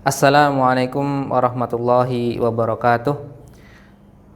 Assalamualaikum warahmatullahi wabarakatuh.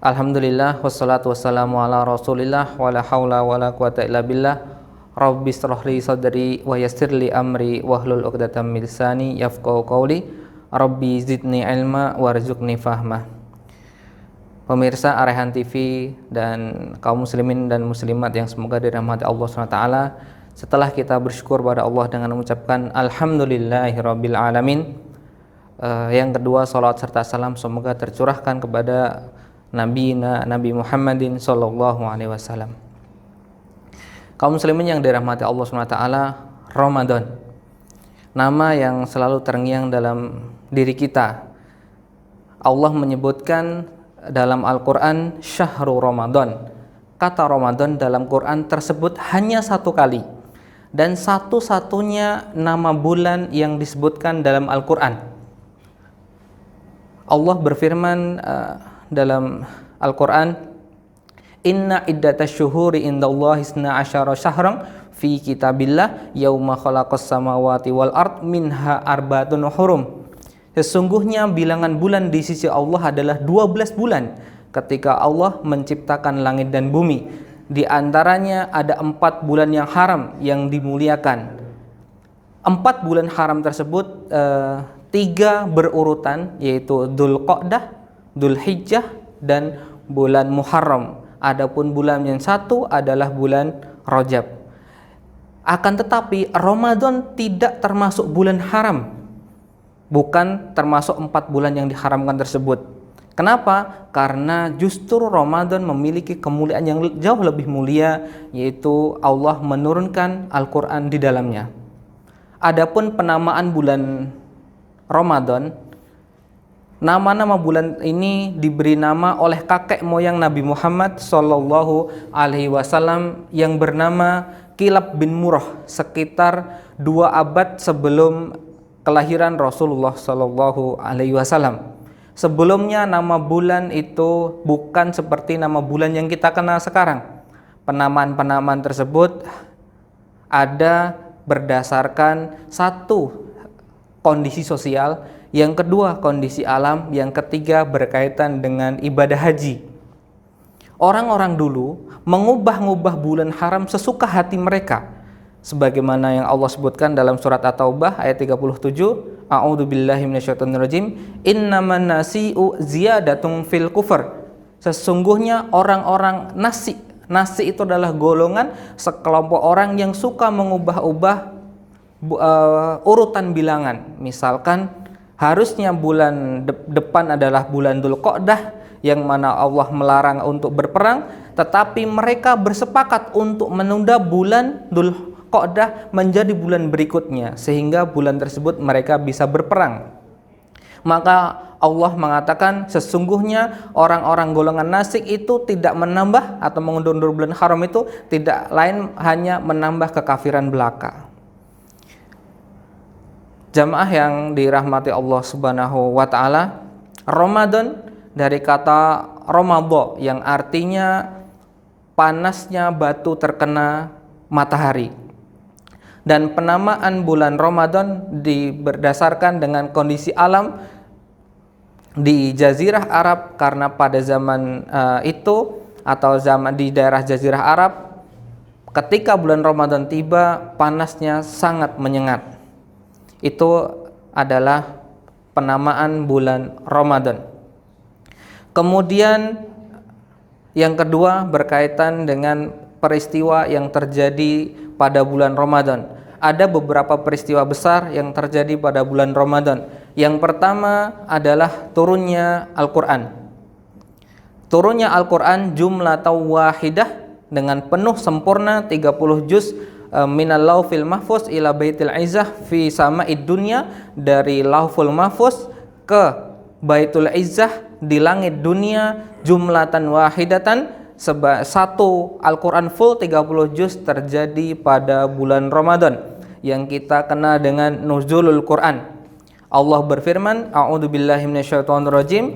Alhamdulillah wassalatu wassalamu ala Rasulillah wala haula wala quwata illa billah. Rabbi shrah li sadri wa yassir li amri wahlul 'uqdatam min lisani yafqahu qawli. Rabbi zidni ilma warzuqni fahma. Pemirsa Arehan TV dan kaum muslimin dan muslimat yang semoga dirahmati Allah SWT, setelah kita bersyukur pada Allah dengan mengucapkan alhamdulillahirabbil alamin, yang kedua, salawat serta salam semoga tercurahkan kepada Nabi Muhammadin sallallahu alaihi wasallam. Kaum muslimin yang dirahmati Allah SWT, Ramadan, nama yang selalu terngiang dalam diri kita. Allah menyebutkan dalam Al-Quran Syahrul Ramadan. Kata Ramadan dalam Quran tersebut hanya satu kali, dan satu-satunya nama bulan yang disebutkan dalam Al-Quran. Allah berfirman dalam Al-Quran, Inna iddatasy syuhuri indallahi 12 syahran fi kitabillah yauma khalaqas samawati wal ard minha arba'atun hurum. Sesungguhnya bilangan bulan di sisi Allah adalah 12 bulan ketika Allah menciptakan langit dan bumi. Di antaranya ada 4 bulan yang haram yang dimuliakan. 4 bulan haram tersebut 3 berurutan, yaitu Dzulqa'dah, Dzulhijjah, dan bulan Muharram. Adapun bulan yang satu adalah bulan Rajab. Akan tetapi Ramadan tidak termasuk bulan haram, bukan termasuk 4 bulan yang diharamkan tersebut. Kenapa? Karena justru Ramadan memiliki kemuliaan yang jauh lebih mulia, yaitu Allah menurunkan Al-Quran di dalamnya. Adapun penamaan bulan Ramadan, nama-nama bulan ini diberi nama oleh kakek moyang Nabi Muhammad Sallallahu Alaihi Wasallam yang bernama Kilab bin Murrah, sekitar 2 abad sebelum kelahiran Rasulullah Sallallahu Alaihi Wasallam. Sebelumnya nama bulan itu bukan seperti nama bulan yang kita kenal sekarang. Penamaan-penamaan tersebut ada berdasarkan satu, kondisi sosial, yang kedua kondisi alam, yang ketiga berkaitan dengan ibadah haji. Orang-orang dulu mengubah-ubah bulan haram sesuka hati mereka, sebagaimana yang Allah sebutkan dalam surat At-Taubah ayat 37, A'udzubillahi minasyaitonirrajim, innaman nasi'u ziyadatun fil kufr. Sesungguhnya orang-orang nasi itu adalah golongan sekelompok orang yang suka mengubah-ubah urutan bilangan. Misalkan harusnya bulan depan adalah bulan Dzulqa'dah, yang mana Allah melarang untuk berperang, tetapi mereka bersepakat untuk menunda bulan Dzulqa'dah menjadi bulan berikutnya, sehingga bulan tersebut mereka bisa berperang. Maka Allah mengatakan sesungguhnya orang-orang golongan nasik itu tidak menambah atau mengundur bulan haram itu tidak lain hanya menambah kekafiran belaka. Jamaah yang dirahmati Allah Subhanahu wa Ta'ala, Ramadan dari kata Ramadha yang artinya panasnya batu terkena matahari. Dan penamaan bulan Ramadan berdasarkan dengan kondisi alam di Jazirah Arab, karena pada zaman itu atau zaman di daerah Jazirah Arab, ketika bulan Ramadan tiba panasnya sangat menyengat. Itu adalah penamaan bulan Ramadan. Kemudian yang kedua berkaitan dengan peristiwa yang terjadi pada bulan Ramadan. Ada beberapa peristiwa besar yang terjadi pada bulan Ramadan. Yang pertama adalah turunnya Al-Quran. Turunnya Al-Quran jumlah wahidah dengan penuh sempurna 30 juz minal laufil mahfuz ila baitil izzah fi sama'id dunya, dari lauful mahfuz ke baitul izzah di langit dunia, jumlatan wahidatan, satu Al-Quran full 30 juz terjadi pada bulan Ramadan yang kita kenal dengan nuzulul Quran. Allah berfirman, a'udzubillahi minasyaitonirrajim,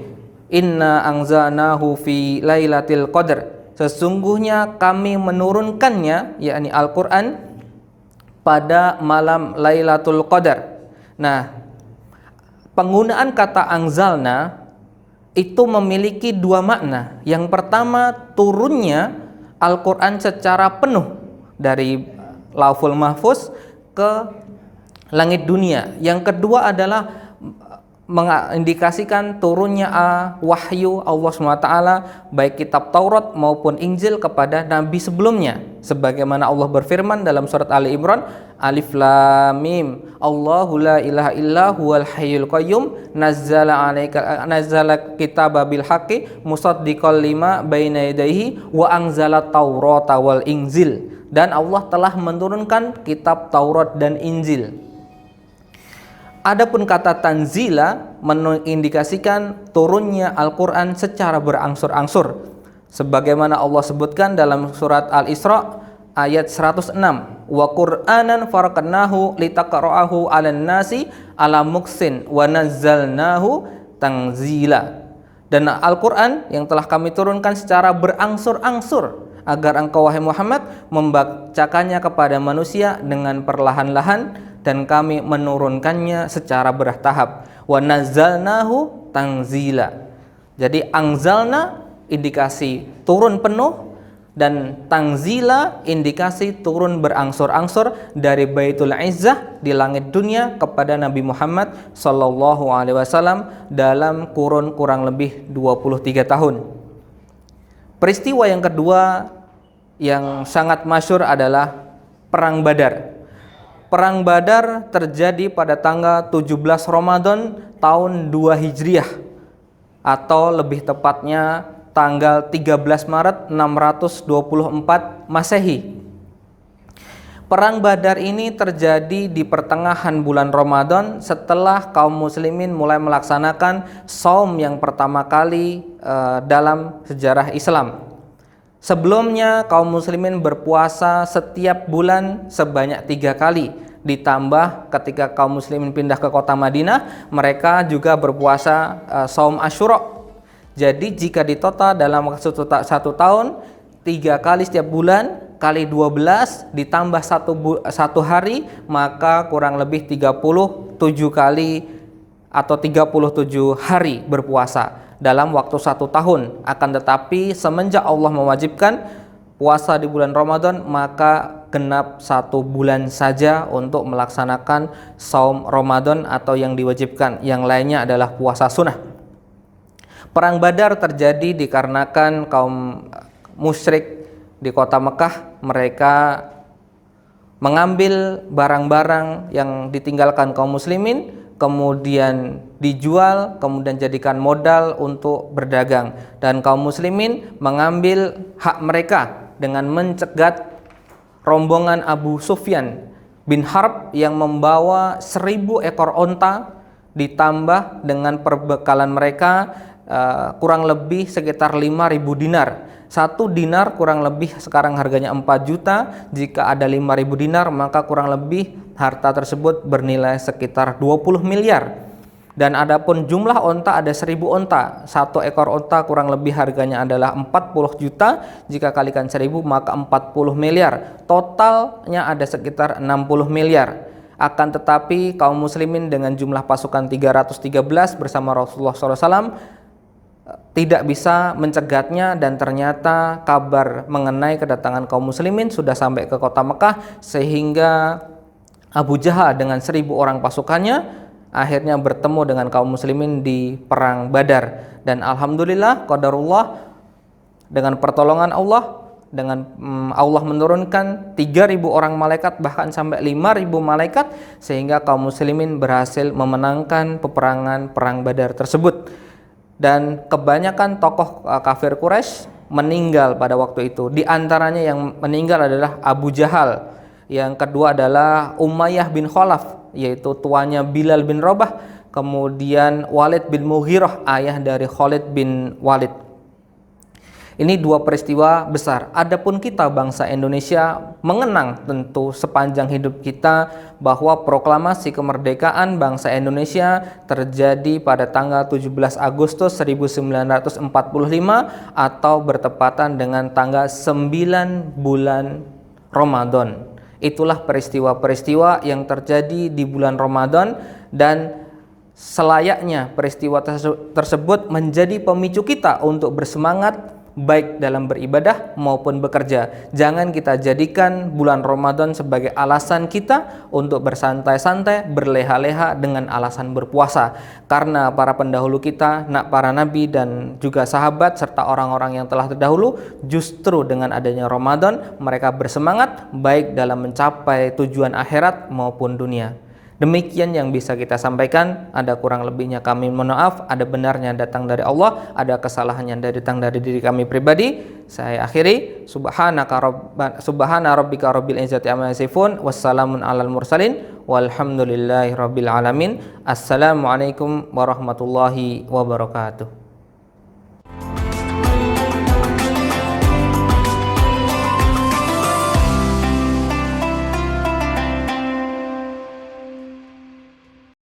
inna anzalnahu fi lailatul qadar, sesungguhnya kami menurunkannya, yakni Al-Quran, pada malam Lailatul Qadar. Nah, penggunaan kata anzalna itu memiliki dua makna. Yang pertama, turunnya Al-Quran secara penuh dari Lauful Mahfuz ke langit dunia. Yang kedua adalah mengindikasikan turunnya wahyu Allah SWT, baik kitab Taurat maupun Injil, kepada nabi sebelumnya, sebagaimana Allah berfirman dalam surat Ali Imran, Alif Lam Mim, Allahu la ilaha illa huwal hayyul qayyum, nazzala kitaba bil haqqi musaddiqal lima baina yadayhi wa anzala Taurata wal Injil, dan Allah telah menurunkan kitab Taurat dan Injil. Adapun kata tanzila mengindikasikan turunnya Al-Quran secara berangsur-angsur, sebagaimana Allah sebutkan dalam surat Al-Isra ayat 106, wa Qur'anan faraqnahu litaqra'ahu 'alan nasi 'ala muksin wa nazzalnahu tanzila. Dan Al-Quran yang telah kami turunkan secara berangsur-angsur agar engkau wahai Muhammad membacakannya kepada manusia dengan perlahan-lahan, dan kami menurunkannya secara bertahap. Wa nazzalnahu tanzila. Jadi anzalna indikasi turun penuh, dan tanzila indikasi turun berangsur-angsur dari Baitul Izzah di langit dunia kepada Nabi Muhammad sallallahu alaihi wasallam dalam kurun kurang lebih 23 tahun. Peristiwa yang kedua yang sangat masyhur adalah Perang Badar. Perang Badar terjadi pada tanggal 17 Ramadan tahun 2 Hijriah, atau lebih tepatnya tanggal 13 Maret 624 Masehi. Perang Badar ini terjadi di pertengahan bulan Ramadan setelah kaum muslimin mulai melaksanakan shaum yang pertama kali dalam sejarah Islam. Sebelumnya kaum muslimin berpuasa setiap bulan sebanyak 3 kali, ditambah ketika kaum muslimin pindah ke kota Madinah, mereka juga berpuasa shaum Asyura. Jadi jika ditotal dalam satu tahun 3 kali setiap bulan kali 12 ditambah satu hari, maka kurang lebih 37 kali atau 37 hari berpuasa dalam waktu 1 tahun. Akan tetapi semenjak Allah mewajibkan puasa di bulan Ramadan, maka genap 1 bulan saja untuk melaksanakan saum Ramadan atau yang diwajibkan. Yang lainnya adalah puasa sunnah. Perang Badar terjadi dikarenakan kaum musyrik di kota Mekah, mereka mengambil barang-barang yang ditinggalkan kaum muslimin, kemudian dijual, kemudian jadikan modal untuk berdagang, dan kaum muslimin mengambil hak mereka dengan mencegat rombongan Abu Sufyan bin Harb yang membawa 1000 ekor onta, ditambah dengan perbekalan mereka kurang lebih sekitar 5.000 dinar. 1 dinar kurang lebih sekarang harganya 4 juta. Jika ada 5.000 dinar, maka kurang lebih harta tersebut bernilai sekitar 20 miliar. Dan adapun jumlah onta, ada 1000 onta. 1 ekor onta kurang lebih harganya adalah 40 juta. Jika kalikan 1000 maka 40 miliar. Totalnya ada sekitar 60 miliar. Akan tetapi kaum muslimin dengan jumlah pasukan 313 bersama Rasulullah SAW tidak bisa mencegatnya, dan ternyata kabar mengenai kedatangan kaum muslimin sudah sampai ke kota Mekah, sehingga Abu Jahal dengan 1000 orang pasukannya akhirnya bertemu dengan kaum muslimin di perang Badar. Dan alhamdulillah, qadarullah, dengan pertolongan Allah, dengan Allah menurunkan 3.000 orang malaikat, bahkan sampai 5.000 malaikat, sehingga kaum muslimin berhasil memenangkan peperangan perang Badar tersebut. Dan kebanyakan tokoh kafir Quraisy meninggal pada waktu itu. Di antaranya yang meninggal adalah Abu Jahal. Yang kedua adalah Umayyah bin Khalaf, yaitu tuanya Bilal bin Rabah. Kemudian Walid bin Mughirah, ayah dari Khalid bin Walid. Ini dua peristiwa besar. Adapun kita bangsa Indonesia mengenang tentu sepanjang hidup kita bahwa proklamasi kemerdekaan bangsa Indonesia terjadi pada tanggal 17 Agustus 1945 atau bertepatan dengan tanggal 9 bulan Ramadan. Itulah peristiwa-peristiwa yang terjadi di bulan Ramadan, dan selayaknya peristiwa tersebut menjadi pemicu kita untuk bersemangat baik dalam beribadah maupun bekerja. Jangan kita jadikan bulan Ramadan sebagai alasan kita untuk bersantai-santai, berleha-leha dengan alasan berpuasa. Karena para pendahulu kita, para nabi dan juga sahabat serta orang-orang yang telah terdahulu, justru dengan adanya Ramadan mereka bersemangat baik dalam mencapai tujuan akhirat maupun dunia. Demikian yang bisa kita sampaikan. Ada kurang lebihnya kami mohon maaf. Ada benarnya datang dari Allah, ada kesalahannya datang dari diri kami pribadi. Saya akhiri. Subhana rabbika rabbil izzati amma yasifun, wassalamun alal mursalin, walhamdulillahi rabbil alamin. Assalamualaikum warahmatullahi wabarakatuh.